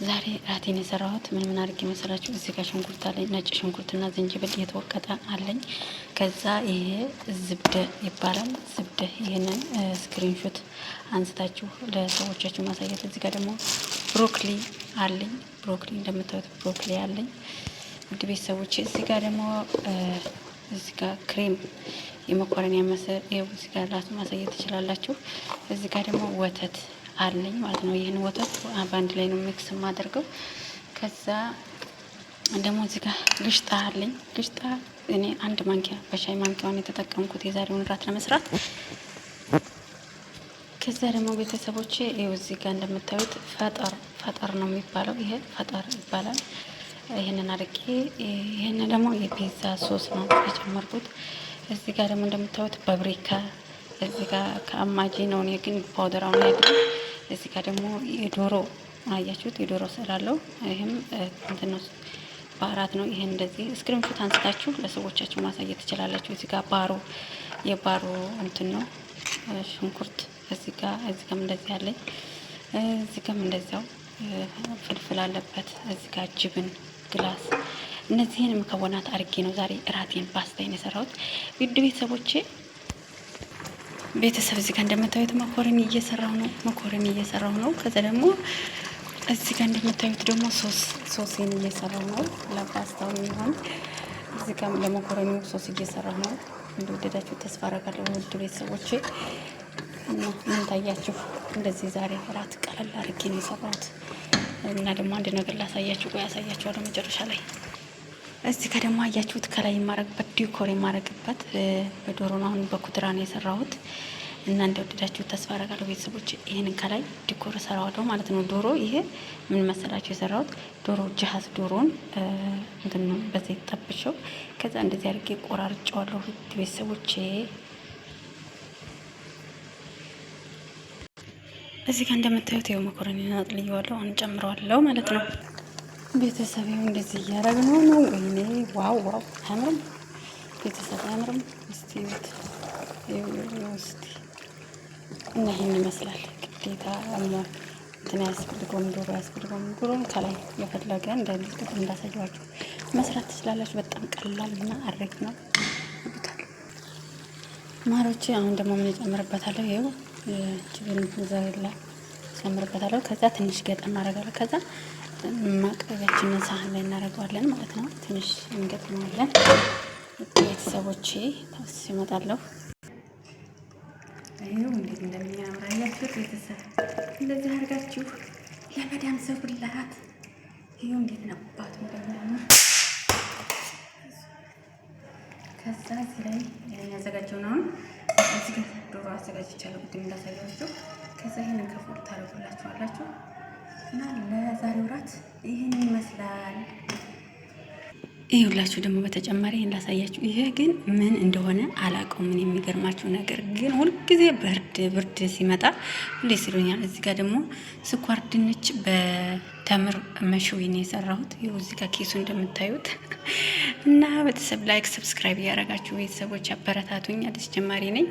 ዛሬ ራቴን የሰራሁት ምን አድርጌ መሰላችሁ? እዚህ ጋር ሽንኩርት አለኝ፣ ነጭ ሽንኩርትና ዝንጅብል የተወቀጠ አለኝ። ከዛ ይሄ ዝብደ ይባላል። ዝብደ ይሄንን ስክሪንሾት አንስታችሁ ለሰዎቻችሁ ማሳየት። እዚህ ጋር ደግሞ ብሮኮሊ አለኝ። ብሮኮሊ እንደምታዩት ብሮኮሊ አለኝ። ውድ ቤተሰቦች እዚህ ጋር ደግሞ እዚህ ጋር ክሬም የመኮረኒ መሰል ይኸው እዚህ ጋር ራሱ ማሳየት ትችላላችሁ። እዚህ ጋር ደግሞ ወተት አለኝ ማለት ነው። ይህን ወተት በአንድ ላይ ነው ሚክስ የማደርገው። ከዛ ደግሞ እዚህ ጋር ግሽጣ አለኝ። ግሽጣ እኔ አንድ ማንኪያ በሻይ ማንኪያውን የተጠቀምኩት የዛሬውን እራት ለመስራት። ከዛ ደግሞ ቤተሰቦቼ ይኸው እዚህ ጋር እንደምታዩት ፈጠር ነው የሚባለው። ይሄ ፈጠር ይባላል። ይሄንን አድርጌ ይሄን ደግሞ የፒዛ ሶስ ነው የጨመርኩት። እዚህ ጋር ደግሞ እንደምታዩት በብሪካ እዚህ ጋር ከአማጂ ነው። እኔ ግን ፓውደራውን ያለው እዚህ ጋር ደግሞ የዶሮ አያችሁት፣ የዶሮ ስላለው ይሄም እንትን ነው በአራት ነው። ይሄን እንደዚህ ስክሪንሾት አንስታችሁ ለሰዎቻችሁ ማሳየት ትችላላችሁ። እዚህ ጋር የባሮ እንትን ነው ሽንኩርት እዚህ ጋርም እንደዚህ አለኝ። እዚህ ጋርም እንደዛው ፍልፍል አለበት። እዚህ ጋር ጅብን ግላስ እነዚህን መከወናት አድርጌ ነው ዛሬ እራቴን ፓስታዬን የሰራሁት። ውድ ቤተሰብ እዚህ ጋር እንደምታዩት መኮረኒ እየሰራሁ ነው። ከዛ ደግሞ እዚህ ጋር እንደምታዩት ደግሞ ሶሴን እየሰራሁ ነው ለፓስታው የሚሆን። እዚህ ጋር ለመኮረኒው ሶስ እየሰራሁ ነው። እንደወደዳችሁ ተስፋ አደርጋለሁ ውድ ቤተሰቦቼ። እና ምን ታያችሁ? እንደዚህ ዛሬ እራት ቀለል አድርጌ ነው የሰራሁት። እና ደግሞ አንድ ነገር ላሳያችሁ፣ ቆይ ያሳያችኋለሁ መጨረሻ ላይ። እዚህ ጋር ደግሞ አያችሁት ከላይ የማረግበት ዲኮር የማረግበት በዶሮ ነው። አሁን በኩትራ ነው የሰራሁት እና እንደወደዳችሁ ተስፋ አደርጋለሁ ቤተሰቦች። ይሄንን ከላይ ዲኮር እሰራዋለሁ ማለት ነው። ዶሮ ይሄ ምን መሰላችሁ የሰራሁት ዶሮ ጃሃዝ ዶሮን እንትን ነው በዘይት ጠብሼው ከዛ እንደዚህ አድርጌ ቆራርጬዋለሁ ቤተሰቦቼ። እዚህ ጋር እንደምታዩት ይኸው መኮረኒ አጥልየዋለሁ። አሁን ጨምረዋለሁ ማለት ነው። ቤተሰብ ይኸው እንደዚህ እያደረግነው ነው። ወይኔ ዋው አያምርም? ቤተሰብ አያምርም? እስቲ እስቲ እና ይሄን ይመስላል። ግዴታ እንትን አያስፈልገውም፣ ዶሮ አያስፈልገውም። ዶሮን ከላይ የፈለገ እንደዚህ እንዳሳየኋችሁ መስራት ትችላላችሁ። በጣም ቀላል እና አሪፍ ነው ማሮቼ። አሁን ደግሞ ምን እጨምርበታለሁ? ይኸው ችግን ሞዛሬላ እጨምርበታለሁ። ከዛ ትንሽ ገጠም አደርጋለሁ። ከዛ ማቅረቢያችንን ሳህን ላይ እናደርገዋለን ማለት ነው። ትንሽ እንገጥመዋለን። ቤተሰቦቼ ታስ ይመጣለሁ። ይኸው እንዴት እንደሚያምር አያችሁት? ቤተሰብ እንደዚህ አድርጋችሁ ለመዳም ሰውላት። ይኸው እንዴት ነባቱ እንደሚያምር። ከዛ እዚህ ላይ ያዘጋጀው ነው። እዚህ ጋር ዶሮ አዘጋጅቻለሁ ቅድም እንዳሳያችሁ። ከዛ ይሄንን ከፎር ታደርጉላችኋላችሁ እና ለዛሬው እራት ይሄን ይመስላል። ይኸውላችሁ ደግሞ በተጨማሪ ይሄን ላሳያችሁ። ይሄ ግን ምን እንደሆነ አላውቀውም። ምን የሚገርማችሁ ነገር ግን ሁልጊዜ ብርድ ሲመጣ ሁሌ ሲሉኛል። እዚህ ጋር ደግሞ ስኳር ድንች በተምር መሽዊ ነው የሰራሁት። ይኸው እዚህ ጋር ኬሱ እንደምታዩት እና ቤተሰብ ላይክ፣ ሰብስክራይብ እያደረጋችሁ ቤተሰቦች አበረታቱኝ። አዲስ ጀማሪ ነኝ።